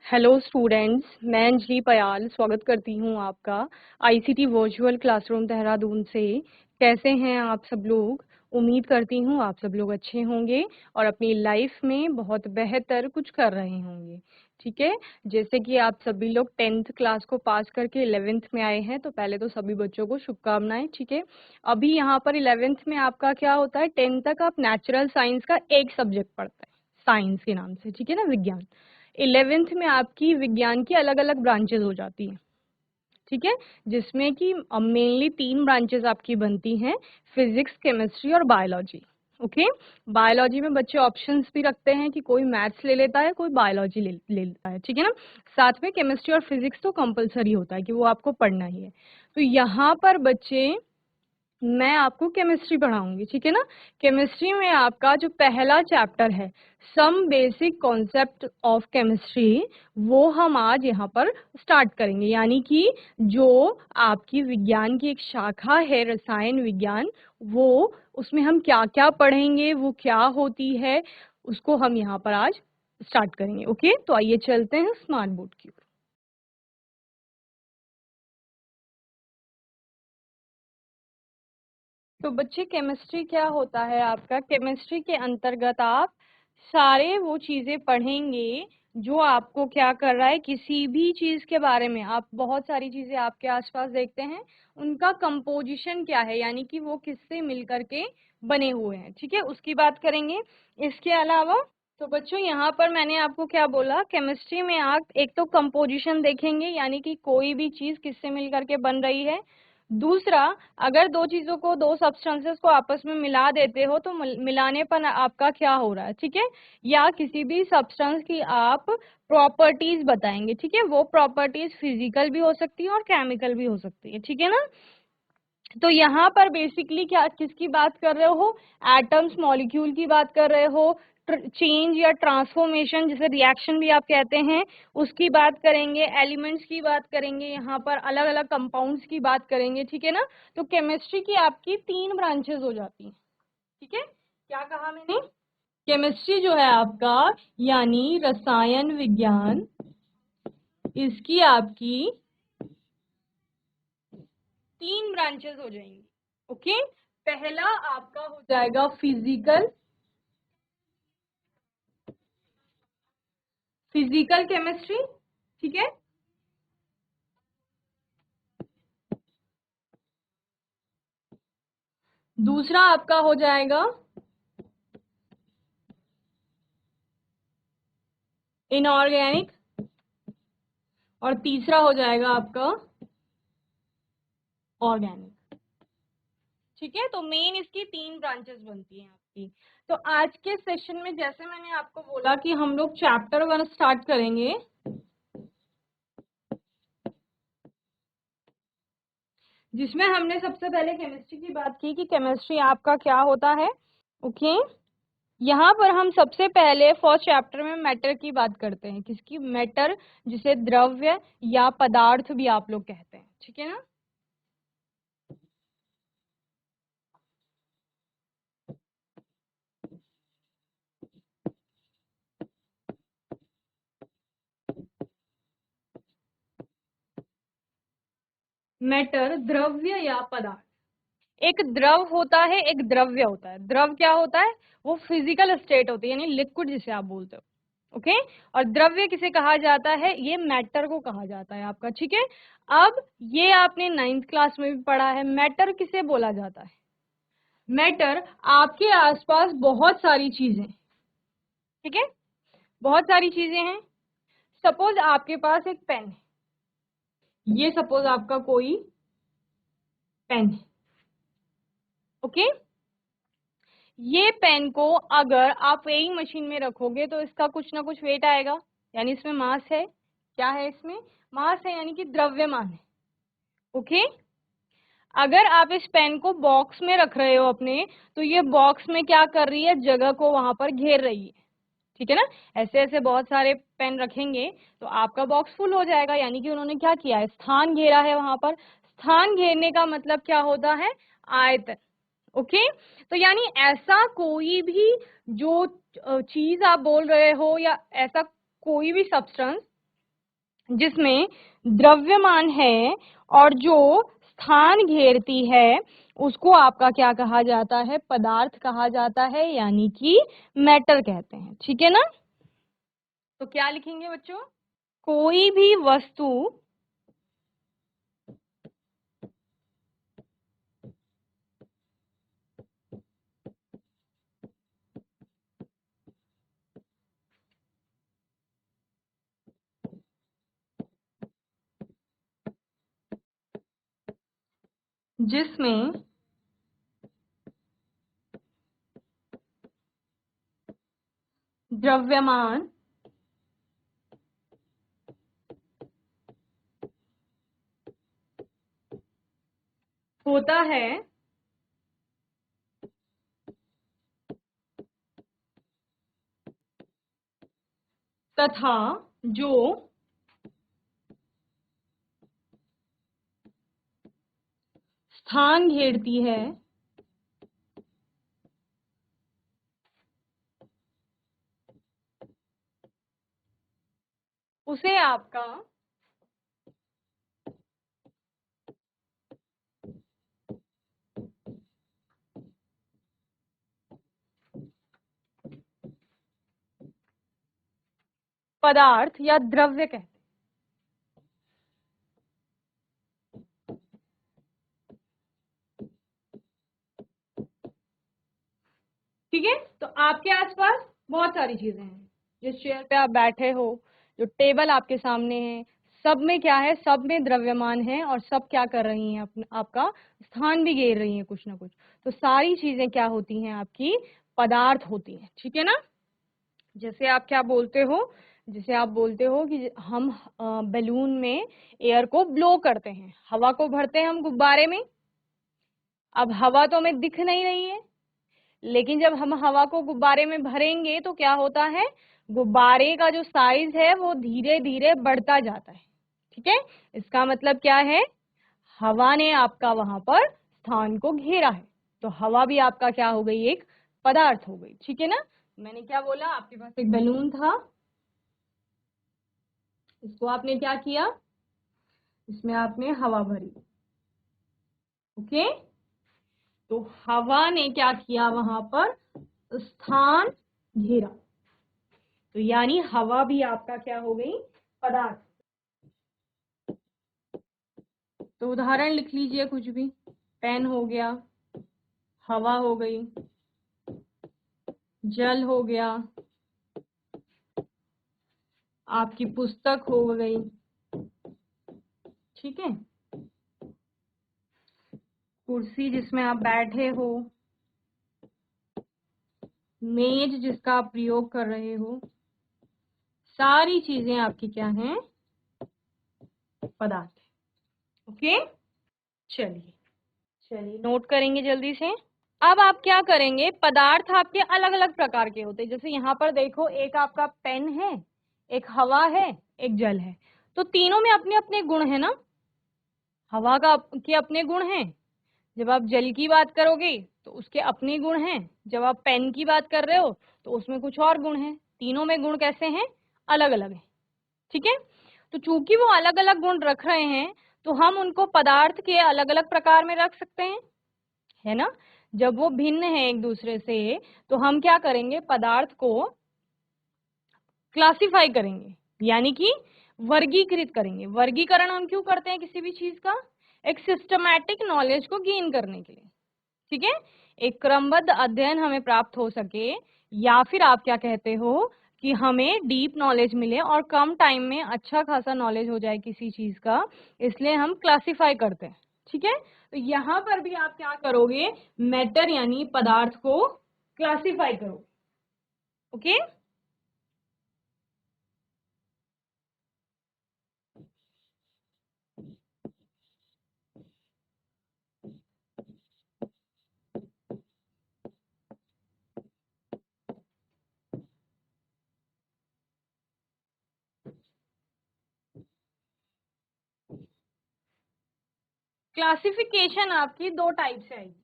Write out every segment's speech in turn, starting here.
Hello students, मैं अंजलि पयाल स्वागत करती हूँ आपका आईसीटी वर्चुअल क्लासरूम देहरादून से। कैसे हैं आप सब लोग? उम्मीद करती हूँ आप सब लोग अच्छे होंगे और अपनी लाइफ में बहुत बेहतर कुछ कर रहे होंगे। ठीक है, जैसे कि आप सभी लोग 10th क्लास को पास करके 11th में आए हैं, तो पहले तो सभी बच्चों को शुभकामनाएं। ठीक है, अभी यहाँ पर 11th में आपका क्या होता है, 10th तक आप नेचुरल साइंस का एक सब्जेक्ट पढ़ते हैं साइंस के नाम से, ठीक है ना, विज्ञान। 11th में आपकी विज्ञान की अलग अलग ब्रांचेस हो जाती हैं, ठीक है, जिसमें कि मेनली 3 ब्रांचेस आपकी बनती हैं, फिजिक्स, केमिस्ट्री और बायोलॉजी। ओके, बायोलॉजी में बच्चे ऑप्शंस भी रखते हैं कि कोई मैथ्स ले लेता है, कोई बायोलॉजी ले लेता है, ठीक है ना। साथ में केमिस्ट्री और फिजिक्स तो कंपलसरी होता है कि वो आपको पढ़ना ही है। तो यहाँ पर बच्चे मैं आपको केमिस्ट्री पढ़ाऊंगी, ठीक है ना। केमिस्ट्री में आपका जो पहला चैप्टर है, some basic concept of chemistry, वो हम आज यहाँ पर स्टार्ट करेंगे। यानी कि जो आपकी विज्ञान की एक शाखा है रसायन विज्ञान, वो उसमें हम क्या क्या पढ़ेंगे, वो क्या होती है, उसको हम यहाँ पर आज स्टार्ट करेंगे। ओके, तो आइए चलते हैं स्मार्ट बोर्ड की ओर। तो बच्चे, केमिस्ट्री क्या होता है आपका? केमिस्ट्री के अंतर्गत आप सारे वो चीजें पढ़ेंगे जो आपको क्या कर रहा है, किसी भी चीज के बारे में आप बहुत सारी चीजें आपके आसपास देखते हैं, उनका कंपोजिशन क्या है, यानी कि वो किससे मिलकर के बने हुए हैं, ठीक है, उसकी बात करेंगे। इसके अलावा तो बच्चों यहाँ पर मैंने आपको क्या बोला, केमिस्ट्री में आप एक तो कंपोजिशन देखेंगे, यानी कि कोई भी चीज किससे मिलकर के बन रही है। दूसरा, अगर दो चीजों को, दो सब्सटेंसेस को आपस में मिला देते हो तो मिलाने पर आपका क्या हो रहा है, ठीक है। या किसी भी सब्सटेंस की आप प्रॉपर्टीज बताएंगे, ठीक है, वो प्रॉपर्टीज फिजिकल भी हो सकती है और केमिकल भी हो सकती है, ठीक है ना। तो यहाँ पर बेसिकली क्या, किसकी बात कर रहे हो? एटम्स, मॉलिक्यूल की बात कर रहे हो। चेंज या ट्रांसफॉर्मेशन, जिसे रिएक्शन भी आप कहते हैं, उसकी बात करेंगे। एलिमेंट्स की बात करेंगे, यहाँ पर अलग अलग कंपाउंड्स की बात करेंगे, ठीक है ना। तो केमिस्ट्री की आपकी 3 ब्रांचेस हो जाती हैं, ठीक है। क्या कहा मैंने? केमिस्ट्री जो है आपका, यानी रसायन विज्ञान, इसकी आपकी 3 ब्रांचेस हो जाएंगी। ओके, पहला आपका हो जाएगा फिजिकल, फिजिकल केमिस्ट्री, ठीक है। दूसरा आपका हो जाएगा इनऑर्गेनिक, और तीसरा हो जाएगा आपका ऑर्गेनिक, ठीक है। तो मेन इसकी 3 ब्रांचेस बनती हैं आपकी। तो आज के सेशन में जैसे मैंने आपको बोला कि हम लोग चैप्टर 1 स्टार्ट करेंगे, जिसमें हमने सबसे पहले केमिस्ट्री की बात की कि केमिस्ट्री आपका क्या होता है। ओके, यहाँ पर हम सबसे पहले फर्स्ट चैप्टर में मैटर की बात करते हैं। किसकी? मैटर, जिसे द्रव्य या पदार्थ भी आप लोग कहते हैं, ठीक है ना। मैटर, द्रव्य या पदार्थ। एक द्रव होता है, एक द्रव्य होता है। द्रव क्या होता है? वो फिजिकल स्टेट होती है, यानी लिक्विड जिसे आप बोलते हो। ओके, और द्रव्य किसे कहा जाता है? ये मैटर को कहा जाता है आपका, ठीक है। अब ये आपने 9th क्लास में भी पढ़ा है, मैटर किसे बोला जाता है? मैटर आपके आसपास बहुत सारी चीजें, ठीक है, बहुत सारी चीजें हैं। सपोज आपके पास एक पेन है, ये सपोज आपका कोई पेन है। ओके, ये पेन को अगर आप वेइंग मशीन में रखोगे तो इसका कुछ ना कुछ वेट आएगा, यानी इसमें मास है। क्या है इसमें? मास है, यानी कि द्रव्यमान है। ओके, अगर आप इस पेन को बॉक्स में रख रहे हो अपने, तो ये बॉक्स में क्या कर रही है? जगह को वहां पर घेर रही है, ठीक है ना। ऐसे ऐसे बहुत सारे पेन रखेंगे तो आपका बॉक्स फुल हो जाएगा, यानी कि उन्होंने क्या किया है? स्थान घेरा है वहां पर। स्थान घेरने का मतलब क्या होता है? आयतन। ओके, तो यानी ऐसा कोई भी जो चीज आप बोल रहे हो, या ऐसा कोई भी सब्सटेंस जिसमें द्रव्यमान है और जो स्थान घेरती है उसको आपका क्या कहा जाता है? पदार्थ कहा जाता है, यानी कि मैटर कहते हैं। ठीक है ना? तो क्या लिखेंगे बच्चों? कोई भी वस्तु जिसमें द्रव्यमान होता है तथा जो स्थान घेरती है उसे आपका पदार्थ या द्रव्य कहते हैं। ठीक है? तो आपके आसपास बहुत सारी चीजें हैं। जिस चेयर पे आप बैठे हो, जो टेबल आपके सामने है, सब में क्या है? सब में द्रव्यमान है और सब क्या कर रही हैं? आपका स्थान भी घेर रही हैं कुछ ना कुछ। तो सारी चीजें क्या होती हैं? आपकी पदार्थ होती हैं। ठीक है ना? जैसे आप क्या बोलते हो? जैसे आप बोलते हो कि हम बैलून में एयर को ब्लो करते हैं, हवा को भरते हैं हम गुब्बारे में। अब हवा तो हमें दिख नहीं रही है, लेकिन जब हम हवा को गुब्बारे में भरेंगे तो क्या होता है? गुब्बारे का जो साइज है वो धीरे धीरे बढ़ता जाता है। ठीक है? इसका मतलब क्या है? हवा ने आपका वहां पर स्थान को घेरा है, तो हवा भी आपका क्या हो गई? एक पदार्थ हो गई। ठीक है ना? मैंने क्या बोला? आपके पास एक बैलून था, इसको आपने क्या किया? इसमें आपने हवा भरी। ओके? तो हवा ने क्या किया? वहां पर स्थान घेरा। तो यानी हवा भी आपका क्या हो गई? पदार्थ। तो उदाहरण लिख लीजिए कुछ भी। पेन हो गया, हवा हो गई, जल हो गया, आपकी पुस्तक हो गई। ठीक है? कुर्सी जिसमें आप बैठे हो, मेज जिसका आप प्रयोग कर रहे हो, सारी चीजें आपकी क्या हैं? पदार्थ है। ओके? चलिए चलिए नोट करेंगे जल्दी से। अब आप क्या करेंगे? पदार्थ आपके अलग अलग प्रकार के होते हैं। जैसे यहाँ पर देखो, एक आपका पेन है, एक हवा है, एक जल है। तो तीनों में अपने अपने गुण है ना? हवा का के अपने गुण हैं। जब आप जल की बात करोगे तो उसके अपने गुण हैं। जब आप पेन की बात कर रहे हो तो उसमें कुछ और गुण हैं। तीनों में गुण कैसे हैं? अलग अलग है। ठीक है? तो चूंकि वो अलग अलग गुण रख रहे हैं तो हम उनको पदार्थ के अलग अलग प्रकार में रख सकते हैं, है ना? जब वो भिन्न है एक दूसरे से तो हम क्या करेंगे? पदार्थ को क्लासिफाई करेंगे, यानी कि वर्गीकृत करेंगे। वर्गीकरण हम क्यों करते हैं किसी भी चीज का? एक सिस्टमैटिक नॉलेज को गेन करने के लिए। ठीक है? एक क्रमबद्ध अध्ययन हमें प्राप्त हो सके, या फिर आप क्या कहते हो कि हमें डीप नॉलेज मिले और कम टाइम में अच्छा खासा नॉलेज हो जाए किसी चीज का, इसलिए हम क्लासिफाई करते हैं। ठीक है? तो यहाँ पर भी आप क्या करोगे? मैटर यानी पदार्थ को क्लासिफाई करोगे। ओके? क्लासिफिकेशन आपकी दो टाइप से आएगी।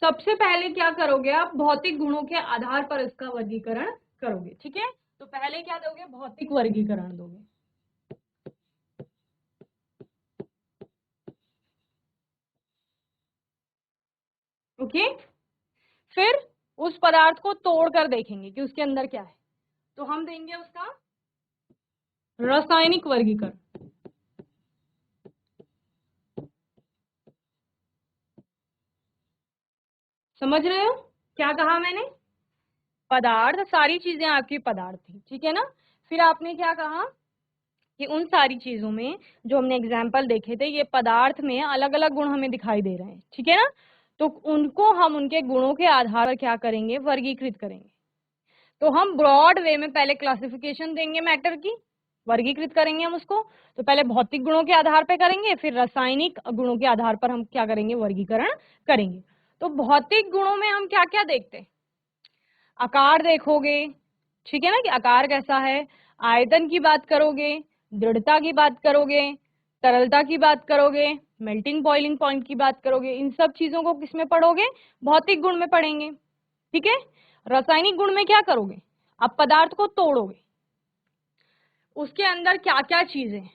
सबसे पहले क्या करोगे? आप भौतिक गुणों के आधार पर इसका वर्गीकरण करोगे। ठीक है? तो पहले क्या दोगे? भौतिक वर्गीकरण दोगे। ओके। फिर उस पदार्थ को तोड़ कर देखेंगे कि उसके अंदर क्या है, तो हम देंगे उसका रासायनिक वर्गीकरण। समझ रहे हो क्या कहा मैंने? पदार्थ, सारी चीजें आपकी पदार्थ थी, ठीक है ना। फिर आपने क्या कहा कि उन सारी चीजों में जो हमने एग्जाम्पल देखे थे, ये पदार्थ में अलग अलग गुण हमें दिखाई दे रहे हैं, ठीक है ना। तो उनको हम उनके गुणों के आधार पर क्या करेंगे, वर्गीकृत करेंगे। तो हम ब्रॉड वे में पहले क्लासिफिकेशन देंगे मैटर की, वर्गीकृत करेंगे हम उसको। तो पहले भौतिक गुणों के आधार पर करेंगे, फिर रासायनिक गुणों के आधार पर हम क्या करेंगे, वर्गीकरण करेंगे। तो भौतिक गुणों में हम क्या क्या देखते हैं, आकार देखोगे, ठीक है ना, कि आकार कैसा है, आयतन की बात करोगे, दृढ़ता की बात करोगे, तरलता की बात करोगे, मेल्टिंग बॉइलिंग पॉइंट की बात करोगे। इन सब चीजों को किसमें पढ़ोगे, भौतिक गुण में पढ़ेंगे, ठीक है। रासायनिक गुण में क्या करोगे, आप पदार्थ को तोड़ोगे, उसके अंदर क्या क्या चीजें हैं,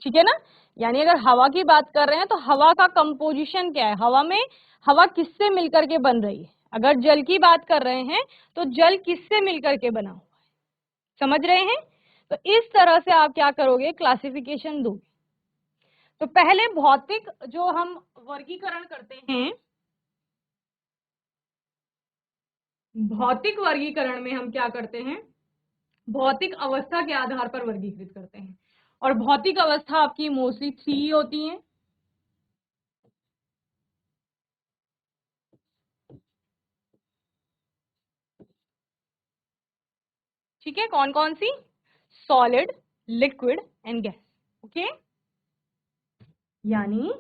ठीक है ना। यानी अगर हवा की बात कर रहे हैं तो हवा का कंपोजिशन क्या है, हवा में हवा किससे मिलकर के बन रही है। अगर जल की बात कर रहे हैं तो जल किससे मिलकर के बना हुआ है, समझ रहे हैं। तो इस तरह से आप क्या करोगे, क्लासिफिकेशन दोगे। तो पहले भौतिक जो हम वर्गीकरण करते हैं, भौतिक वर्गीकरण में हम क्या करते हैं, भौतिक अवस्था के आधार पर वर्गीकृत करते हैं। और भौतिक अवस्था आपकी मोस्टली 3 होती हैं, ठीक है। कौन कौन सी, solid, liquid and gas, okay. यानी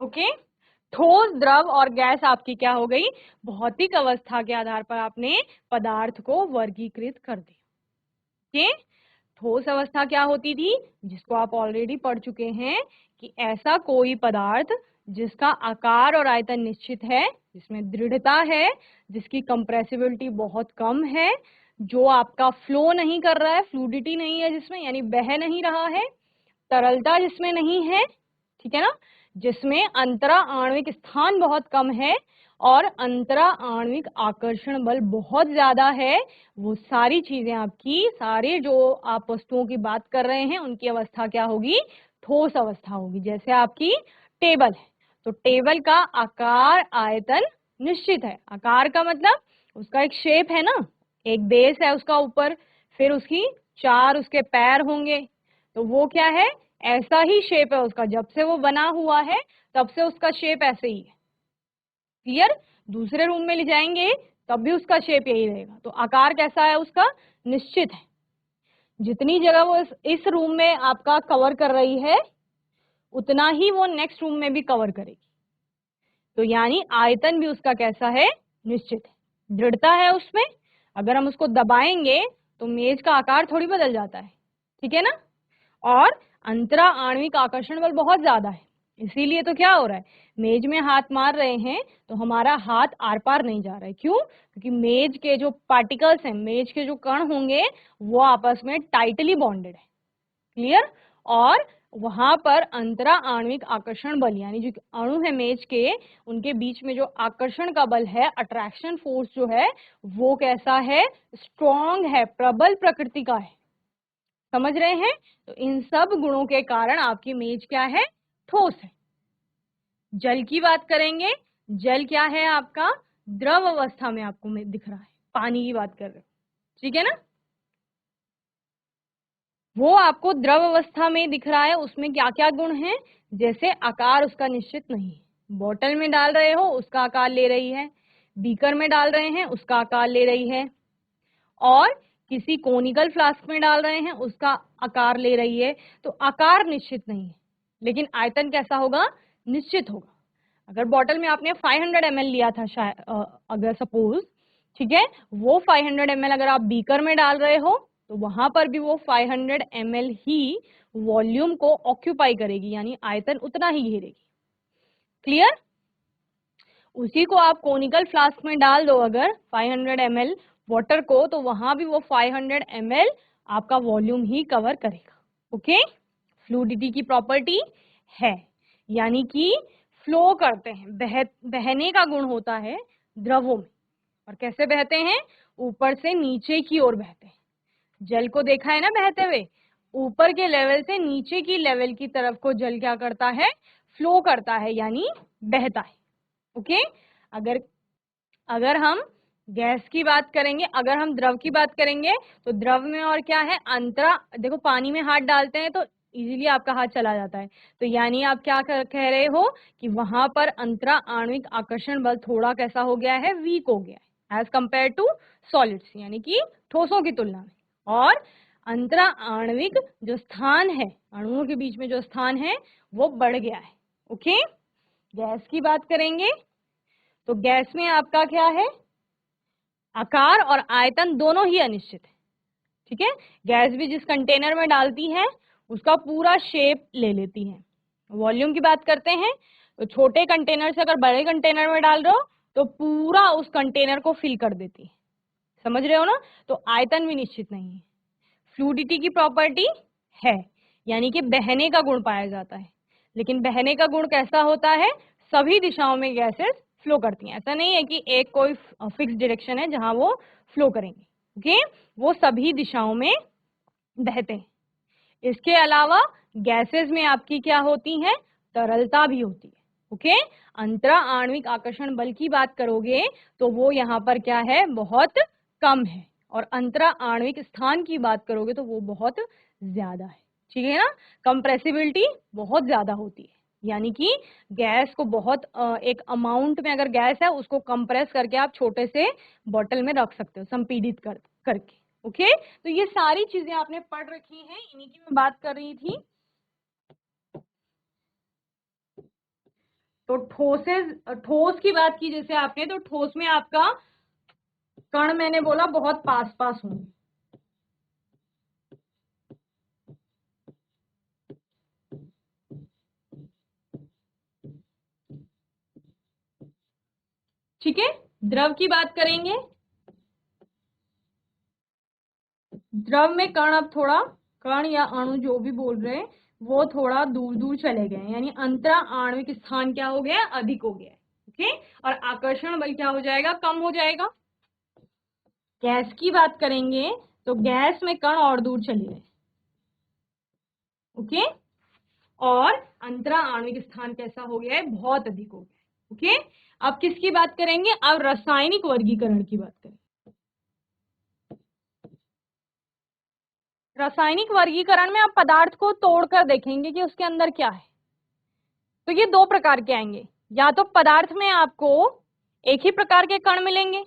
ओके, ठोस, द्रव और गैस आपकी क्या हो गई, भौतिक अवस्था के आधार पर आपने पदार्थ को वर्गीकृत कर दिया, ओके। ठोस अवस्था क्या होती थी, जिसको आप ऑलरेडी पढ़ चुके हैं, कि ऐसा कोई पदार्थ जिसका आकार और आयतन निश्चित है, जिसमें दृढ़ता है, जिसकी कंप्रेसिबिलिटी बहुत कम है, जो आपका फ्लो नहीं कर रहा है, फ्लूडिटी नहीं है जिसमें, यानी बह नहीं रहा है, तरलता जिसमें नहीं है, ठीक है ना, जिसमें अंतरा आणविक स्थान बहुत कम है और अंतरा आणविक आकर्षण बल बहुत ज्यादा है, वो सारी चीजें आपकी, सारे जो आप वस्तुओं की बात कर रहे हैं उनकी अवस्था क्या होगी, ठोस अवस्था होगी। जैसे आपकी टेबल है, तो टेबल का आकार आयतन निश्चित है। आकार का मतलब उसका एक शेप है ना, एक बेस है उसका ऊपर, फिर उसकी 4 उसके पैर होंगे, तो वो क्या है, ऐसा ही शेप है उसका, जब से वो बना हुआ है तब से उसका शेप ऐसे ही है, क्लियर। दूसरे रूम में ले जाएंगे तब भी उसका शेप यही रहेगा। तो आकार कैसा है उसका, निश्चित है। जितनी जगह वो इस रूम में आपका कवर कर रही है, उतना ही वो नेक्स्ट रूम में भी कवर करेगी। तो यानी आयतन भी उसका कैसा है, निश्चित है। दृढ़ता है उसमें, अगर हम उसको दबाएंगे तो मेज का आकार थोड़ी बदल जाता है, ठीक है ना। और अंतरा आणविक आकर्षण बल बहुत ज्यादा है, इसीलिए तो क्या हो रहा है, मेज में हाथ मार रहे हैं तो हमारा हाथ आर पार नहीं जा रहा है। क्यों, क्योंकि मेज के जो पार्टिकल्स हैं, मेज के जो कण होंगे, वो आपस में टाइटली बॉन्डेड है, क्लियर। और वहां पर अंतरा आणविक आकर्षण बल, यानी जो अणु है मेज के, उनके बीच में जो आकर्षण का बल है, अट्रैक्शन फोर्स जो है, वो कैसा है, स्ट्रॉन्ग है, प्रबल प्रकृति का है, समझ रहे हैं। तो इन सब गुणों के कारण आपकी मेज क्या है, ठोस है। जल की बात करेंगे, जल क्या है आपका, द्रव अवस्था में आपको दिख रहा है, पानी की बात कर रहे हो, ठीक है ना। वो आपको द्रव अवस्था में दिख रहा है, उसमें क्या क्या गुण हैं, जैसे आकार उसका निश्चित नहीं है, बोतल में डाल रहे हो उसका आकार ले रही है, बीकर में डाल रहे हैं उसका आकार ले रही है, और किसी कोनिकल फ्लास्क में डाल रहे हैं उसका आकार ले रही है। तो आकार निश्चित नहीं है, लेकिन आयतन कैसा होगा, निश्चित होगा। अगर बॉटल में आपने 500 ml लिया था शायद, अगर सपोज, ठीक है, वो 500 ml अगर आप बीकर में डाल रहे हो तो वहां पर भी वो 500 ml ही वॉल्यूम को ऑक्यूपाई करेगी, यानी आयतन उतना ही घेरेगी, क्लियर। उसी को आप कोनिकल फ्लास्क में डाल दो अगर 500 ml वाटर को, तो वहां भी वो 500 ml आपका वॉल्यूम ही कवर करेगा। ओके, फ्लूइडिटी की प्रॉपर्टी है, यानी कि फ्लो करते हैं, बहने का गुण होता है द्रवों में। और कैसे बहते हैं? ऊपर से नीचे की ओर बहते हैं। जल को देखा है ना बहते हुए, ऊपर के लेवल से नीचे की लेवल की तरफ को जल क्या करता है? फ्लो करता है, यानी बहता है। ओके, अगर अगर हम गैस की बात करेंगे, अगर हम द्रव की बात करेंगे, तो द्रव में और क्या है? अंतरा, देखो पानी में हाथ डालते हैं तो इजीली आपका हाथ चला जाता है, तो यानी आप क्या कह रहे हो कि वहां पर अंतरा आणविक आकर्षण बल थोड़ा कैसा हो गया है? वीक हो गया है एज कंपेयर टू सॉलिड्स, यानी कि ठोसों की तुलना में। और अंतरा आणविक जो स्थान है, अणुओं के बीच में जो स्थान है, वो बढ़ गया है। ओके, गैस की बात करेंगे तो गैस में आपका क्या है? आकार और आयतन दोनों ही अनिश्चित है। ठीक है, गैस भी जिस कंटेनर में डालती है उसका पूरा शेप ले लेती है। वॉल्यूम की बात करते हैं तो छोटे कंटेनर से अगर बड़े कंटेनर में डाल रहे हो तो पूरा उस कंटेनर को फिल कर देती है। समझ रहे हो ना? तो आयतन भी निश्चित नहीं है। फ्लूइडिटी की प्रॉपर्टी है, यानी कि बहने का गुण पाया जाता है, लेकिन बहने का गुण कैसा होता है? सभी दिशाओं में गैसेस फ्लो करती हैं। ऐसा नहीं है कि एक कोई फिक्स डायरेक्शन है जहां वो फ्लो करेंगे। ओके, वो सभी दिशाओं में बहते हैं। इसके अलावा गैसेस में आपकी क्या होती है? तरलता भी होती है। ओके, अंतरा आणविक आकर्षण बल की बात करोगे तो वो यहाँ पर क्या है? बहुत कम है। और अंतरा आणविक स्थान की बात करोगे तो वो बहुत ज्यादा है। ठीक है ना? कंप्रेसिबिलिटी बहुत ज्यादा होती है, यानी कि गैस को बहुत एक अमाउंट में अगर गैस है उसको कंप्रेस करके आप छोटे से बॉटल में रख सकते हो, संपीडित करके। ओके, तो ये सारी चीजें आपने पढ़ रखी हैं, इन्हीं की मैं बात कर रही थी। तो ठोस की बात की जैसे आपने, तो ठोस में आपका कण मैंने बोला बहुत पास पास होंगे। ठीक है, द्रव की बात करेंगे। द्रव में कण अब थोड़ा, कण या अणु जो भी बोल रहे हैं, वो थोड़ा दूर दूर चले गए, यानी अंतरा आणविक स्थान क्या हो गया? अधिक हो गया। ओके, और आकर्षण बल क्या हो जाएगा? कम हो जाएगा। गैस की बात करेंगे तो गैस में कण और दूर चले गए। ओके, और अंतरा आणविक स्थान कैसा हो गया है? बहुत अधिक हो गया है। ओके, अब किसकी बात करेंगे? अब रासायनिक वर्गीकरण की बात करें। रासायनिक वर्गीकरण में आप पदार्थ को तोड़कर देखेंगे कि उसके अंदर क्या है। तो ये दो प्रकार के आएंगे, या तो पदार्थ में आपको एक ही प्रकार के कण मिलेंगे,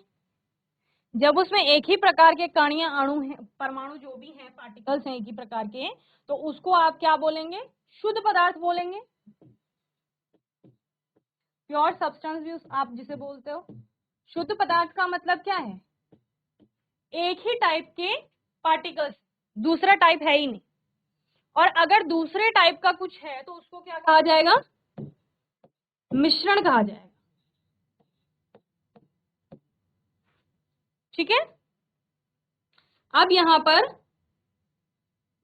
जब उसमें एक ही प्रकार के कण या अणु हैं, परमाणु जो भी हैं, पार्टिकल्स हैं एक ही प्रकार के, तो उसको आप क्या बोलेंगे? शुद्ध पदार्थ बोलेंगे। प्योर सब्सटेंस भी आप जिसे बोलते हो। शुद्ध पदार्थ का मतलब क्या है? एक ही टाइप के पार्टिकल्स, दूसरा टाइप है ही नहीं। और अगर दूसरे टाइप का कुछ है तो उसको क्या कहा जाएगा? मिश्रण कहा जाएगा। ठीक है, अब यहां पर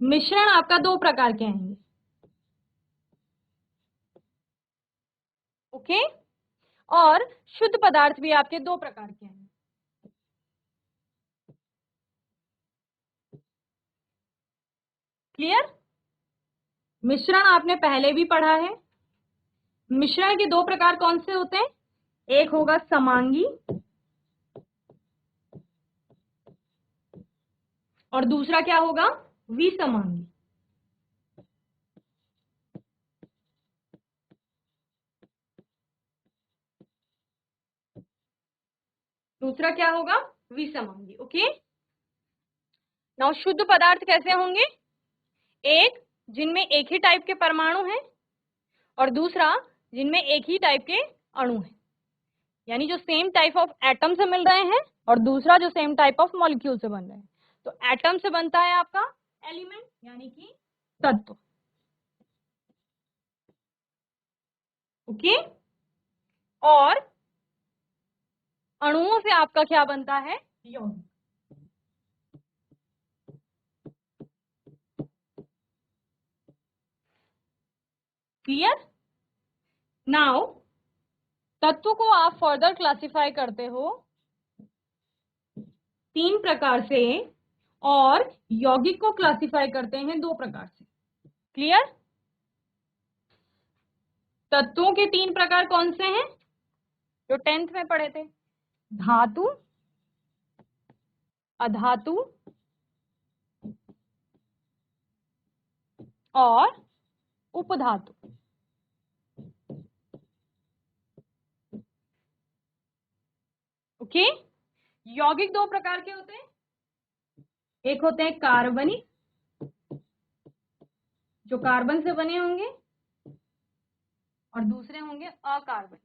मिश्रण आपका दो प्रकार के आएंगे। ओके, और शुद्ध पदार्थ भी आपके दो प्रकार के आएंगे। क्लियर? मिश्रण आपने पहले भी पढ़ा है। मिश्रण के दो प्रकार कौन से होते हैं? एक होगा समांगी और दूसरा क्या होगा? विसमांगी। दूसरा क्या होगा? विसमांगी। ओके, नाउ शुद्ध पदार्थ कैसे होंगे? एक जिनमें एक ही टाइप के परमाणु हैं, और दूसरा जिनमें एक ही टाइप के अणु हैं, यानी जो सेम टाइप ऑफ एटम से मिल रहे हैं और दूसरा जो सेम टाइप ऑफ मॉलिक्यूल से बन रहे हैं। तो एटम से बनता है आपका एलिमेंट, यानी कि तत्व। ओके, और अणुओं से आपका क्या बनता है? यौगिक। क्लियर? नाउ तत्व को आप फर्दर क्लासिफाई करते हो 3 प्रकार से और यौगिक को क्लासिफाई करते हैं 2 प्रकार से। क्लियर? तत्वों के 3 प्रकार कौन से हैं जो 10th में पढ़े थे? धातु, अधातु और उपधातु। ओके? यौगिक 2 प्रकार के होते हैं, एक होते हैं कार्बनिक जो कार्बन से बने होंगे और दूसरे होंगे अकार्बनिक।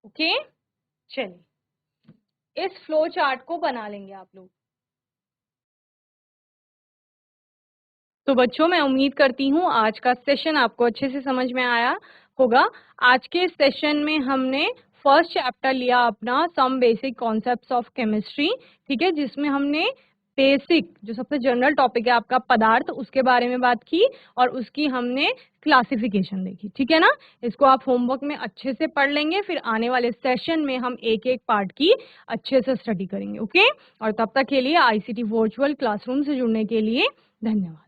ओके? चलिए इस फ्लो चार्ट को बना लेंगे आप लोग। तो बच्चों मैं उम्मीद करती हूँ आज का सेशन आपको अच्छे से समझ में आया होगा। आज के सेशन में हमने फर्स्ट चैप्टर लिया अपना some basic concepts of chemistry, ठीक है, जिसमें हमने बेसिक जो सबसे जनरल टॉपिक है आपका पदार्थ उसके बारे में बात की और उसकी हमने क्लासिफिकेशन देखी, ठीक है ना। इसको आप होमवर्क में अच्छे से पढ़ लेंगे, फिर आने वाले सेशन में हम एक एक पार्ट की अच्छे से स्टडी करेंगे। ओके? और तब तक के लिए आईसीटी वर्चुअल क्लासरूम से जुड़ने के लिए धन्यवाद।